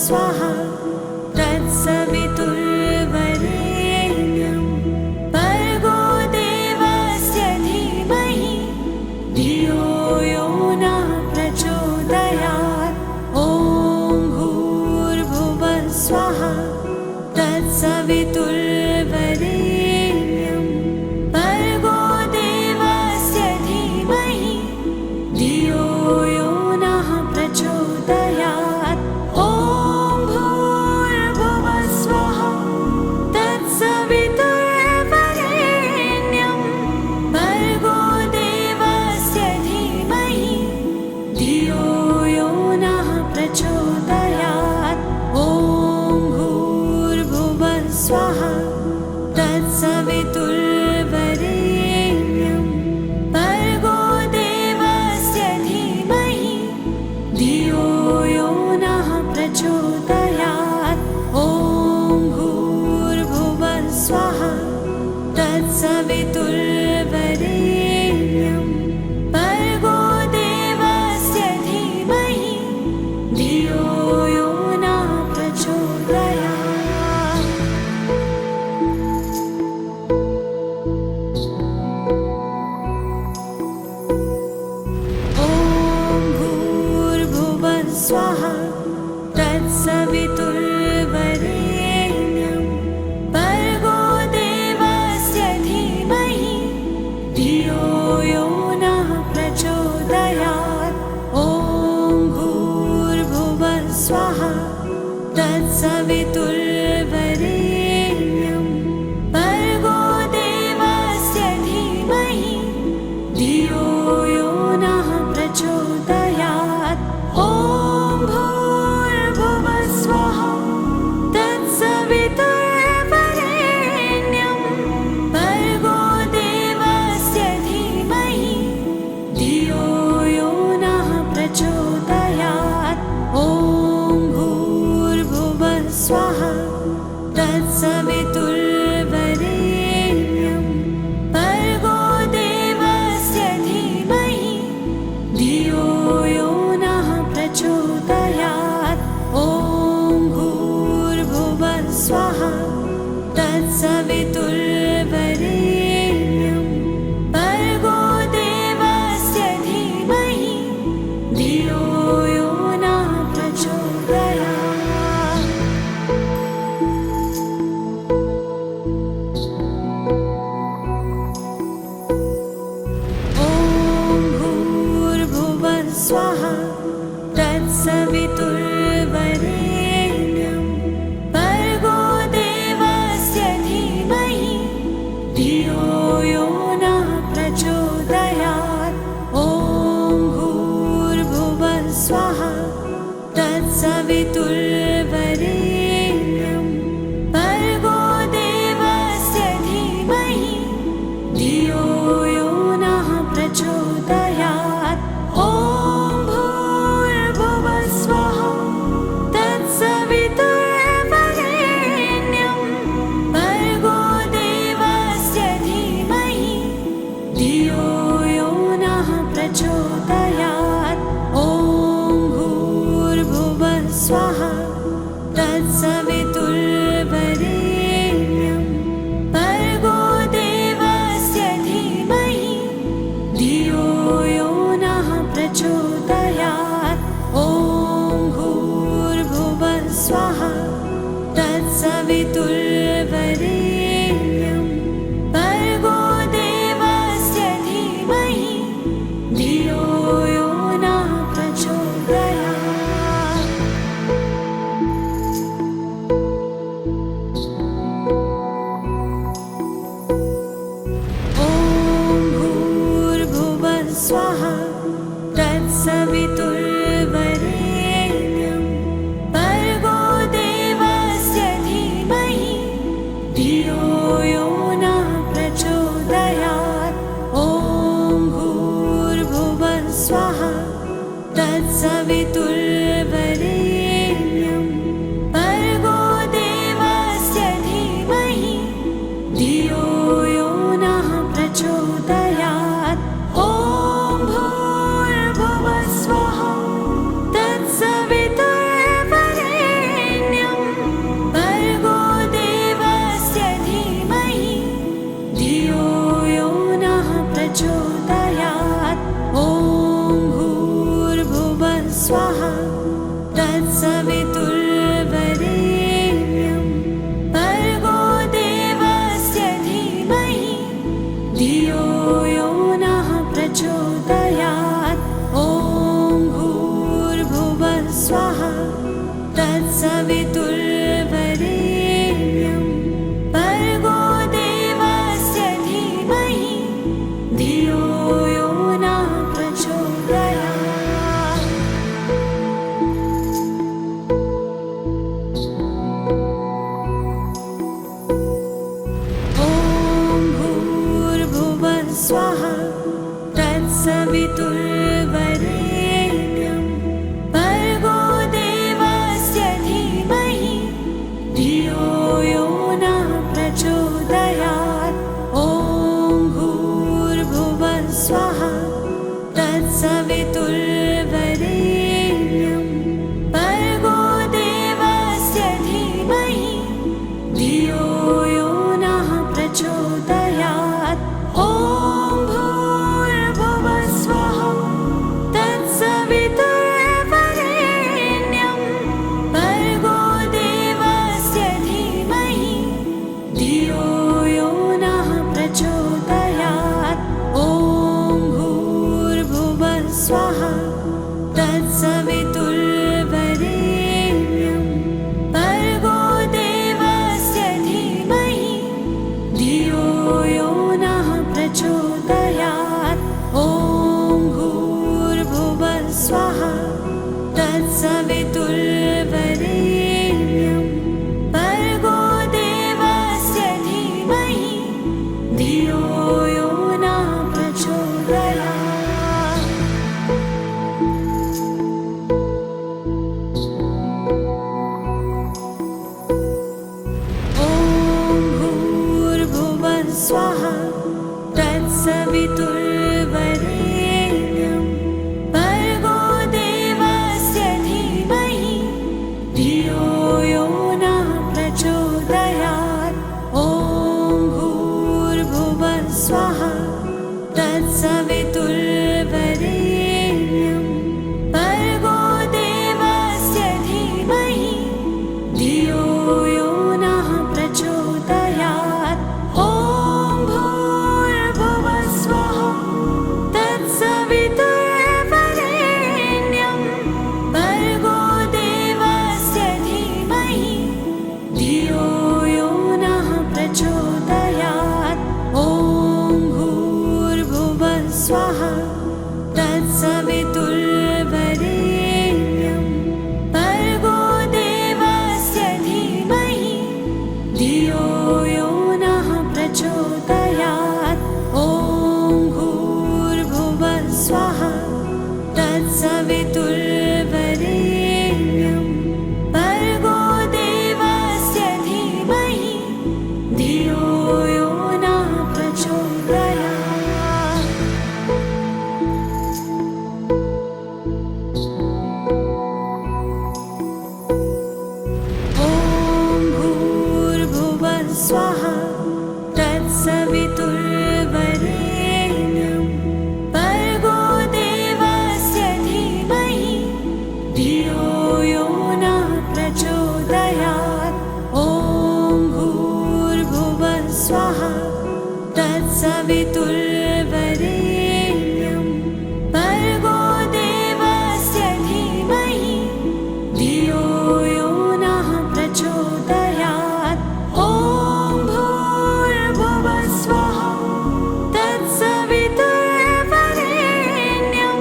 स्वाहा तत्सवितुर्वरेण्यं भर्गो देवस्य धीमहि धियो यो नः प्रचोदयात्। ॐ भूर्भुवः स्वाहा तत्सवितुर्वरेण्यं भर्गो देवस्य धीमहि धियो यो नः प्रचोदयात्। स्वाहा तत्सवितुर्वरेण्यं भर्गो देवस्य धीमहि धियो यो नः प्रचोदयात्। ॐ भूर्भुवः स्वाहा तत्सवितुर्वरेण्यं भर्गो देवस्य धीमहि धियो यो नः प्रचोदयात्। स्वाहा तत्सवितुर्वरेण्यं भर्गो देवस्य धीमहि धियो यो नः प्रचोदयात्। ॐ भूर्भुवः स्वाहा तत्सवितुर्वरेण्यं भर्गो देवस्य धीमहि धियो यो नः प्रचोदयात्। स्वाहा तत्सवितुर्वरेण्यं भर्गो देवस्य धीमहि धियो यो नः प्रचोदयात्। ॐ भूर्भुवः स्वाहा तत्सवितुर्वरेण्यं भर्गो देवस्य धीमहि धियो यो नः प्रचोदयात्। स्वाहा तत्सवितुर्वरेण्यं भर्गो देवस्य धीमहि धियो यो नः प्रचोदयात्। ॐ भूर्भुवः स्वाहा तत्सवितुर्वरेण्यं भर्गो देवस्य धीमहि धियो यो नः प्रचोदयात्। स्वाहा तत्सवितुर्वरेण्यं भर्गो देवस्य धीमहि धियो यो नः प्रचोदयात्। ॐ भूर्भुवः स्वाहा तत्सवितुर्वरेण्यं भर्गो देवस्य धीमहि धियो यो नः प्रचोदयात्। स्वाहा तत्सवितुर्वरेण्यं भर्गो देवस्य धीमहि धियो यो नः प्रचोदयात्। ॐ भूर्भुवः स्वाहा तत्सवितुर्वरेण्यं भर्गो देवस्य धीमहि धियो यो नः प्रचोदयात्। ॐ भूर्भुवः स्वः तत्सवितुर्वरेण्यं भर्गो देवस्य धीमहि धियो यो नः प्रचोदयात्। ॐ भूर्भुवः स्वः तत्सवितुर्वरेण्यं भर्गो देवस्य धीमहि धियो यो नः प्रचोदयात्। ॐ भूर्भुवः स्वः तत्सवितुर्वरेण्यं भर्गो देवस्य धीमहि धियो यो नः प्रचोदयात्। ॐ भूर्भुवः स्वः तत्सवितुर्वरेण्यं भर्गो देवस्य धीमहि धियो यो नः प्रचोदयात्। ॐ भूर्भुवः स्वः तत्सवितुर्वरेण्यं भर्गो देवस्य धीमहि धियो यो नः प्रचोदयात्। ॐ भूर्भुवः स्वः तत्सवितुर्वरेण्यं भर्गो देवस्य धीमहि धियो यो नः प्रचोदयात्। ॐ भूर्भुवः स्वः तत्सवितुर्वरेण्यं भर्गो देवस्य धीमहि धियो यो नः प्रचोदयात्। ॐ भूर्भुवः स्वः तत्सवितुर्वरेण्यं भर्गो देवस्य धीमहि धियो यो नः प्रचोदयात्। ॐ भूर्भुवः स्वः तत्सवितुर्वरेण्यं भर्गो देवस्य धीमहि धियो यो नः प्रचोदयात्। ॐ भूर्भुवः स्वः तत्सवितुर्वरेण्यं भर्गो देवस्य धीमहि धियो यो नः प्रचोदयात्। ॐ भूर्भुवः स्वः तत्सवितुर्वरेण्यं भर्गो देवस्य धीमहि धियो यो नः प्रचोदयात्। ॐ भूर्भुवः स्वः तत्सवितुर्वरेण्यं भर्गो देवस्य धीमहि धियो यो नः प्रचोदयात्। ॐ भूर्भुवः स्वः तत्सवितुर्वरेण्यं भर्गो देवस्य धीमहि धियो यो नः प्रचोदयात्। ॐ भूर्भुवः स्वः तत्सवितुर्वरेण्यं भर्गो देवस्य धीमहि धियो यो नः प्रचोदयात्। ॐ भूर्भुवः स्वः तत्सवितुर्वरेण्यं भर्गो देवस्य धीमहि धियो यो नः प्रचोदयात्। ॐ भूर्भुवः स्वः तत्सवितुर्वरेण्यं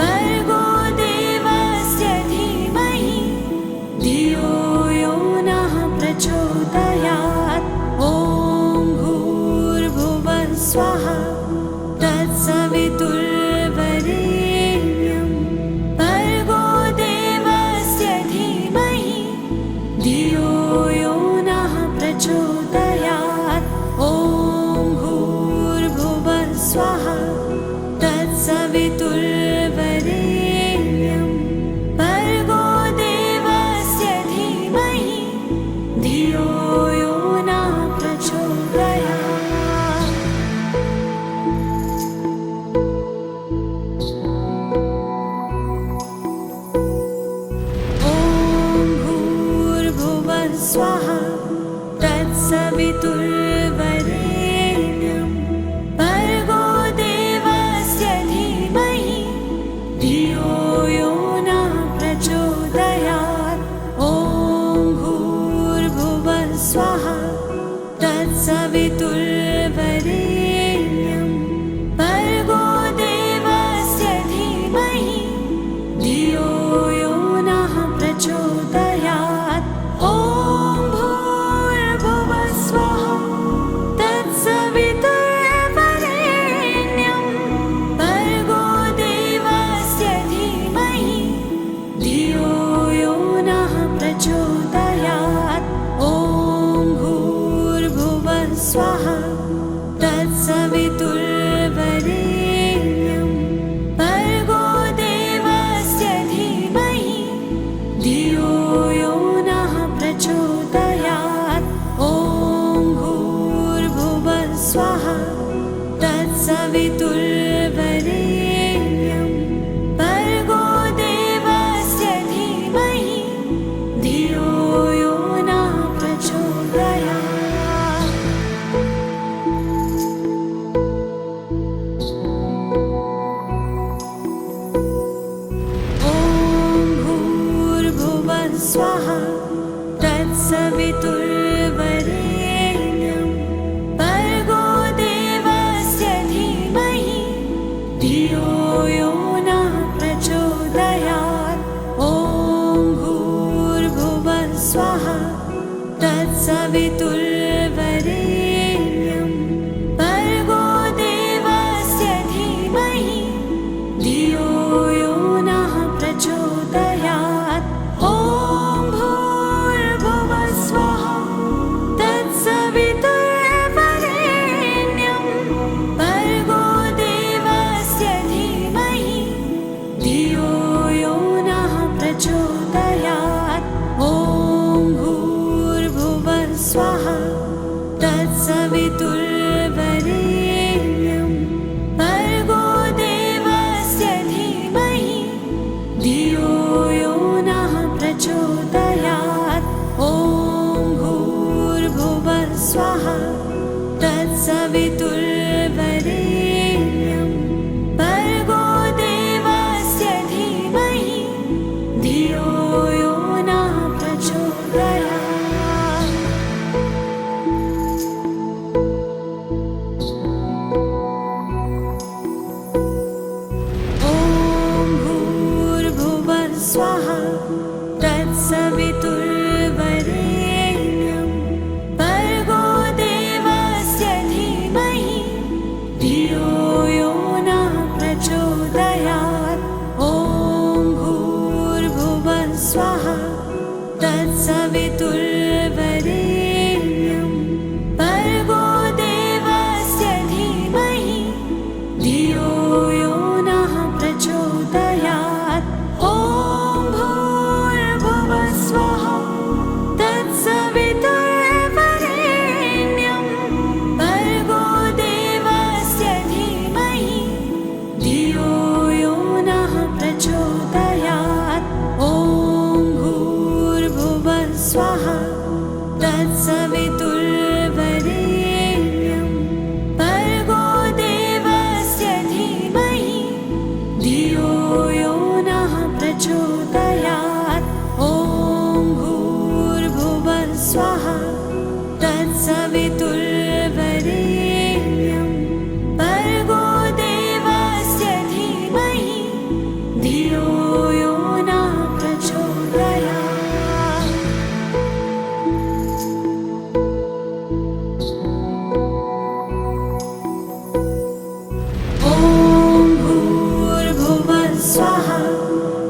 भर्गो देवस्य धीमहि धियो यो नः प्रचोदयात्। ॐ भूर्भुवः स्वः तत्सवितुर्वरेण्यं भर्गो देवस्य धीमहि धियो यो नः प्रचोदयात्। ॐ भूर्भुवः स्वः तत्सवितुर्वरेण्यं भर्गो देवस्य धीमहि धियो यो नः प्रचोदयात्। ॐ भूर्भुवः स्वः तत्सवितुर्वरेण्यं भर्गो देवस्य धीमहि धियो यो नः प्रचोदयात्। ॐ भूर्भुवः स्वः तत्सवितुर्वरेण्यं भर्गो देवस्य धीमहि धियो यो नः प्रचोदयात्। ॐ भूर्भुवः स्वः तत्सवितुर्वरेण्यं भर्गो देवस्य धीमहि धियो यो नः प्रचोदयात्। ॐ भूर्भुवः स्वः तत्सवितुर्वरेण्यं भर्गो देवस्य धीमहि धियो यो नः प्रचोदयात्। ॐ भूर्भुवः स्वः तत्सवितुर्वरेण्यं भर्गो देवस्य धीमहि धियो यो नः प्रचोदयात्। ॐ भूर्भुवः स्वः तत्सवितुर्वरेण्यं भर्गो देवस्य धीमहि धियो यो नः प्रचोदयात्। ॐ भूर्भुवः स्वः तत्सवितुर्वरेण्यं भर्गो देवस्य धीमहि धियो यो नः प्रचोदयात्। ॐ भूर्भुवः स्वः तत्सवितुर्वरेण्यं भर्गो देवस्य धीमहि धियो यो नः प्रचोदयात्। ॐ भूर्भुवः स्वः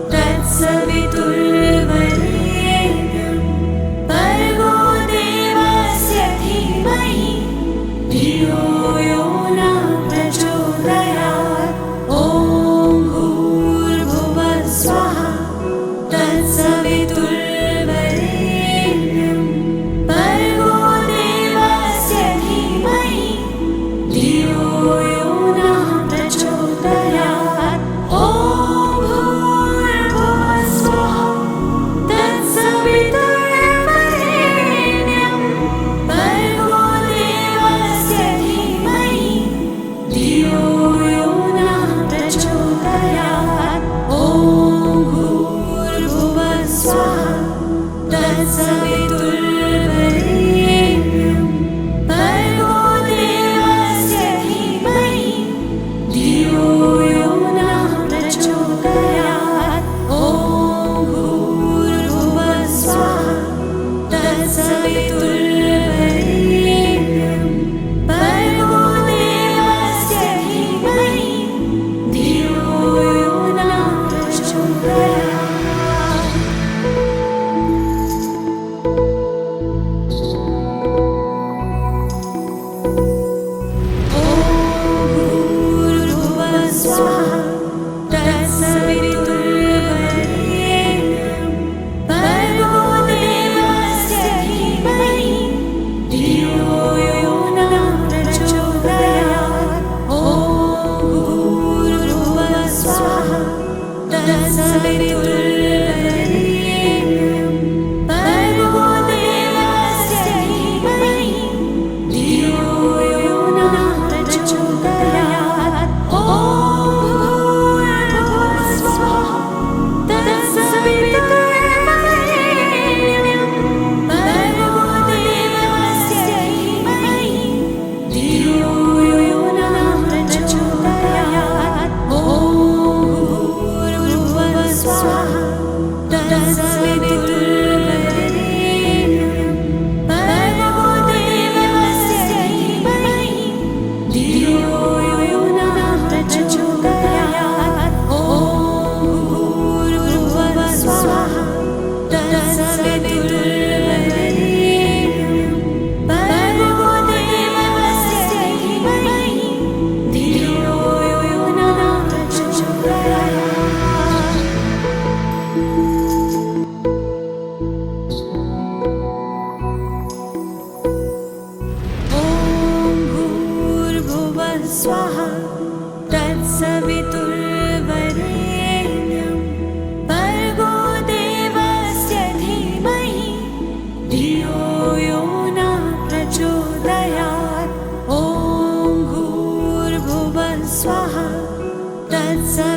तत्सवितुर्वरेण्यं भर्गो देवस्य धीमहि धियो यो नः प्रचोदयात्। ॐ भूर्भुवः स्वः तत्सवितुर्वरेण्यं भर्गो देवस्य धीमहि धियो यो नः प्रचोदयात्। ॐ भूर्भुवः स्वः तत्सवितुर्वरेण्यं भर्गो देवस्य धीमहि धियो यो नः प्रचोदयात्। ॐ भूर्भुवः स्वः तत्सवितुर्वरेण्यं भर्गो देवस्य धीमहि धियो यो नः प्रचोदयात्। ॐ भूर्भुवः स्वः तत्सवितुर्वरेण्यं भर्गो देवस्य धीमहि धियो यो नः प्रचोदयात्। ॐ भूर्भुवः स्वः तत्सवितुर्वरेण्यं भर्गो देवस्य धीमहि धियो यो नः प्रचोदयात्। ॐ भूर्भुवः स्वः तत्सवितुर्वरेण्यं भर्गो देवस्य धीमहि धियो यो नः प्रचोदयात्। ॐ भूर्भुवः स्वः तत्सवितुर्वरेण्यं भर्गो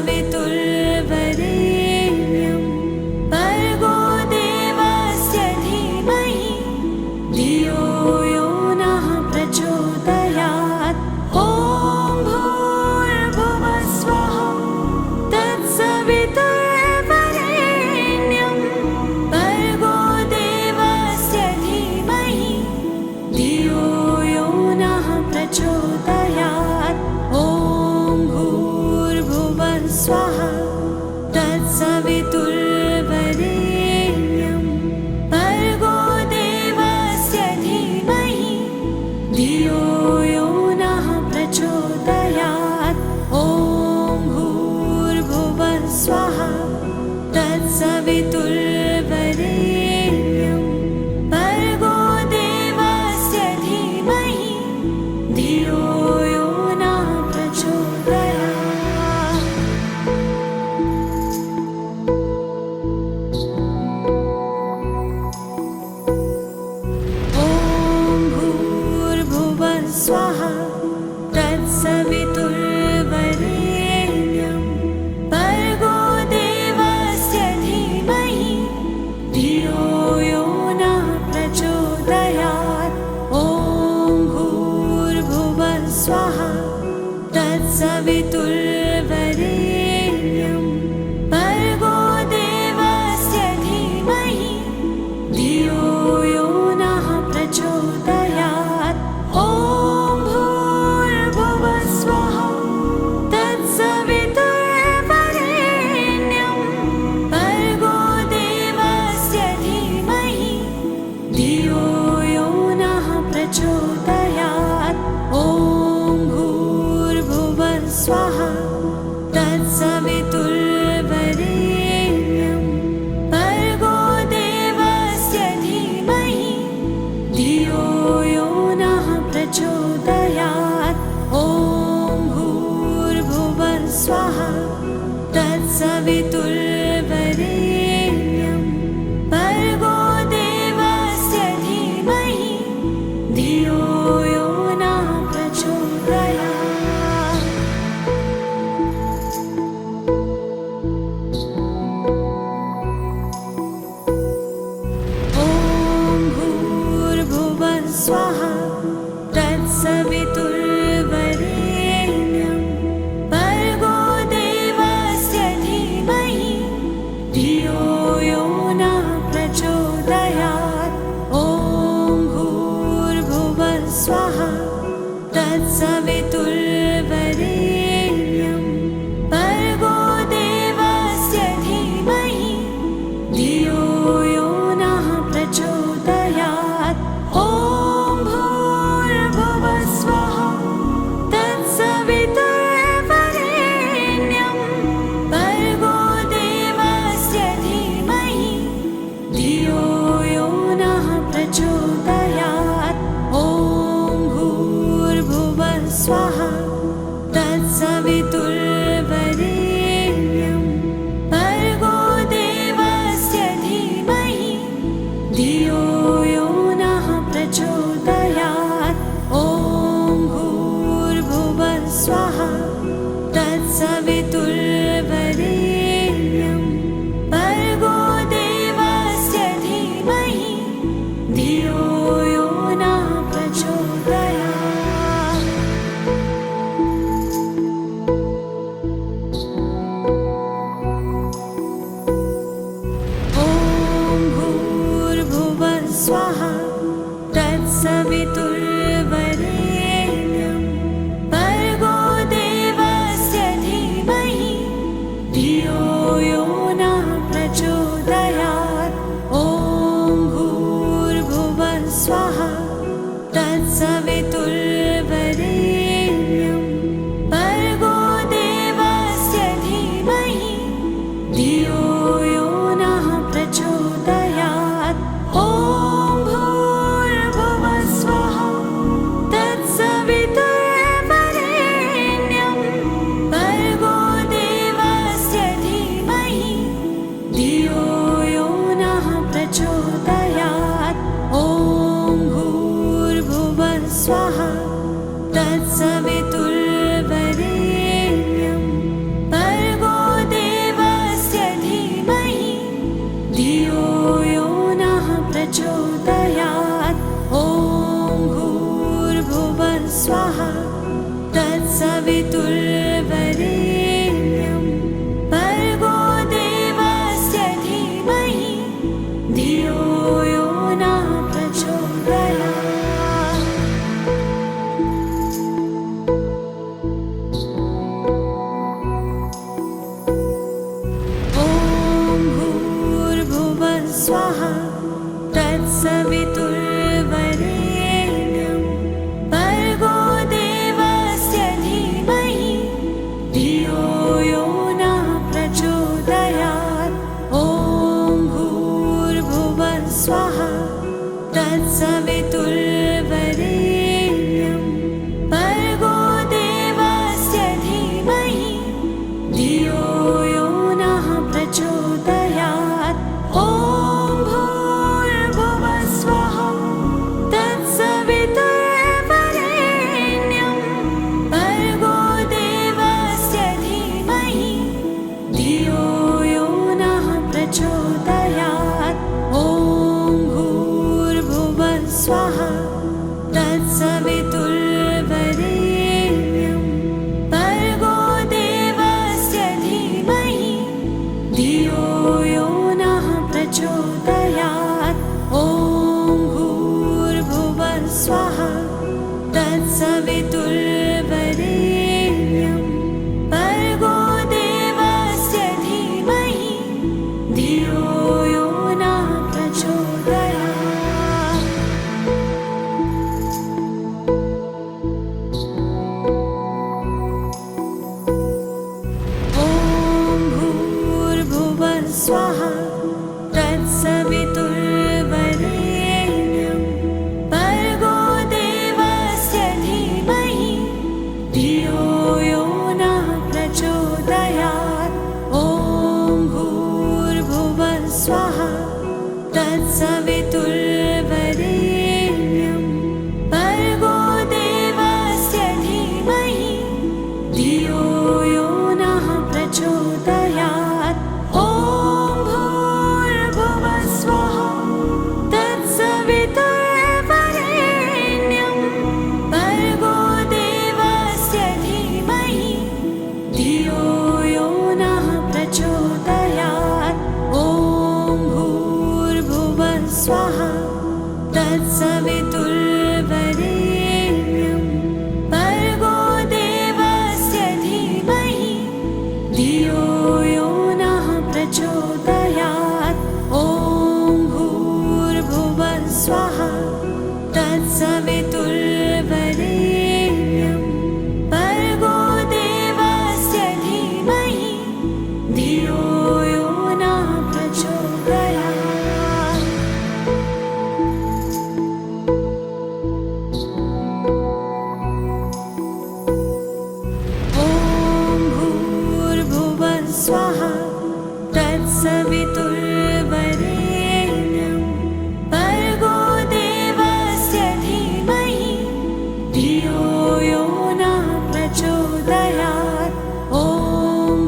तत्सवितुर्वरेण्यं भर्गो देवस्य धीमहि धियो यो नः प्रचोदयात्। ॐ भूर्भुवः स्वः तत्सवितुर्वरेण्यं भर्गो देवस्य धीमहि धियो यो नः प्रचोदयात्। ॐ भूर्भुवः स्वः तत्सवितुर्वरेण्यं भर्गो देवस्य धीमहि धियो यो नः प्रचोदयात्। ॐ भूर्भुवः स्वः तत्सवितुर्वरेण्यं भर्गो देवस्य धीमहि धियो यो नः प्रचोदयात्। ॐ भूर्भुवः स्वः तत्सवितुर्वरेण्यं भर्गो देवस्य धीमहि धियो यो नः प्रचोदयात्। ॐ भूर्भुवः स्वः तत्सवितुर्वरेण्यं भर्गो देवस्य धीमहि धियो यो नः प्रचोदयात्। ॐ भूर्भुवः स्वः तत्सवितुर्वरेण्यं भर्गो देवस्य धीमहि धियो यो नः प्रचोदयात्। ॐ भूर्भुवः स्वः तत्सवितुर्वरेण्यं भर्गो देवस्य धीमहि धियो यो नः प्रचोदयात्। ॐ भूर्भुवः स्वः तत्सवितुर्वरेण्यं भर्गो देवस्य धीमहि धियो यो नः प्रचोदयात्। ॐ भूर्भुवः स्वः तत्सवितुर्वरेण्यं भर्गो देवस्य धीमहि धियो यो नः प्रचोदयात्। ॐ भूर्भुवः स्वः तत्सवितुर्वरेण्यं भर्गो देवस्य धीमहि धियो यो नः प्रचोदयात्। ॐ भूर्भुवः स्वः तत्सवितुर्वरेण्यं भर्गो देवस्य धीमहि धियो यो नः प्रचोदयात्। ॐ भूर्भुवः स्वः तत्सवितुर्वरेण्यं भर्गो देवस्य धीमहि धियो यो नः प्रचोदयात्। ॐ भूर्भुवः स्वः तत्सवितुर्वरेण्यं भर्गो देवस्य धीमहि धियो यो नः प्रचोदयात्। ॐ भूर्भुवः स्वः तत्सवितुर्वरेण्यं भर्गो देवस्य धीमहि धियो यो नः प्रचोदयात्। ॐ भूर्भुवः स्वः तत्सवितुर्वरेण्यं भर्गो देवस्य धीमहि धियो यो नः प्रचोदयात्। ॐ भूर्भुवः स्वः तत्सवितुर्वरेण्यं भर्गो देवस्य धीमहि स्वाहा तत्सवितुर्वरेण्यं भर्गो देवस्य धीमहि धियो यो नः प्रचोदयात्। ॐ भूर्भुवः स्वाहा तत्सवितुर्वरेण्यं भर्गो देवस्य धीमहि धियो यो नः प्रचोदयात्। ॐ भूर्भुवः स्वाहा तत्सवितुर्वरेण्यं भर्गो देवस्य धीमहि धियो यो नः प्रचोदयात्। ॐ भूर्भुवः स्वाहा तत्सवितुर्वरेण्यं भर्गो देवस्य धीमहि धियो यो नः प्रचोदयात्। ॐ भूर्भुवः स्वाहा तत्सवितुर्वरेण्यं भर्गो देवस्य धीमहि धियो यो नः प्रचोदयात्। ॐ भूर्भुवः स्वाहा तत्सवितुर्वरेण्यं भर्गो देवस्य धीमहि धियो यो नः प्रचोदयात्। ॐ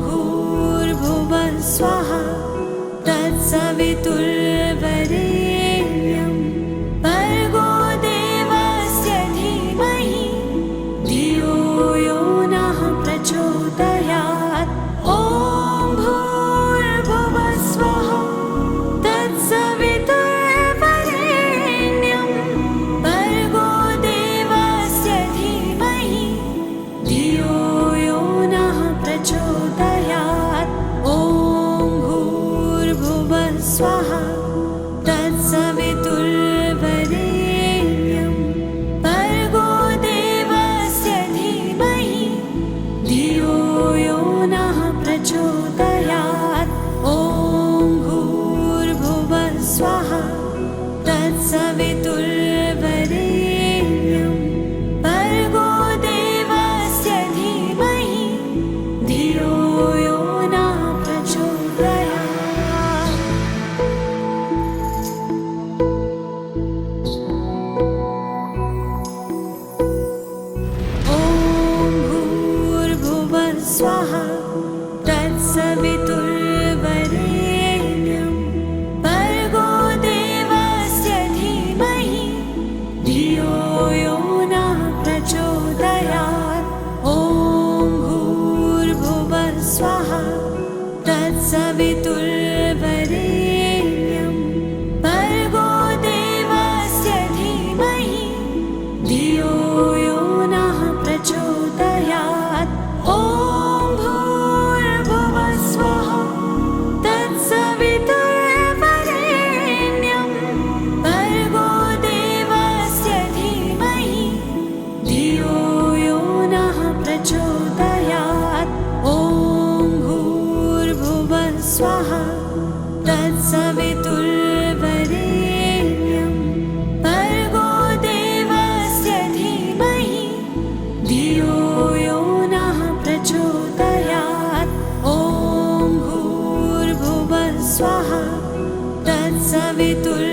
भूर्भुवः स्वाहा तत्सवितुर्वरेण्यं भर्गो देवस्य धीमहि धियो यो नः प्रचोदयात्। ॐ भूर्भुवः स्वाहा तत्सवितुर्वरेण्यं भर्गो देवस्य धीमहि धियो यो नः प्रचोदयात्। ॐ भूर्भुवः स्वाहा तत्सवितुर्वरेण्यं भर्गो देवस्य धीमहि धियो यो नः प्रचोदयात्। ॐ भूर्भुवः स्वाहा तत्सवितुर्वरेण्यं भर्गो देवस्य धीमहि धियो यो नः प्रचोदयात्। ॐ भूर्भुवः स्वाहा तत्सवितुर्वरेण्यं भर्गो देवस्य धीमहि धियो यो नः प्रचोदयात्। ॐ भूर्भुवः स्वाहा तत्सवितुर्वरेण्यं भर्गो देवस्य धीमहि धियो यो नः प्रचोदयात्। ॐ भूर्भुवः स्वाहा तत्सवितुर्वरेण्यं भर्गो देवस्य धीमहि धियो यो नः प्रचोदयात्। ॐ भूर्भुवः स्वाहा तत्सवितुर्वरेण्यं भर्गो देवस्य धीमहि धियो यो नः प्रचोदयात्। ॐ भूर्भुवः स्वाहा तत्सवितुर्वरेण्यं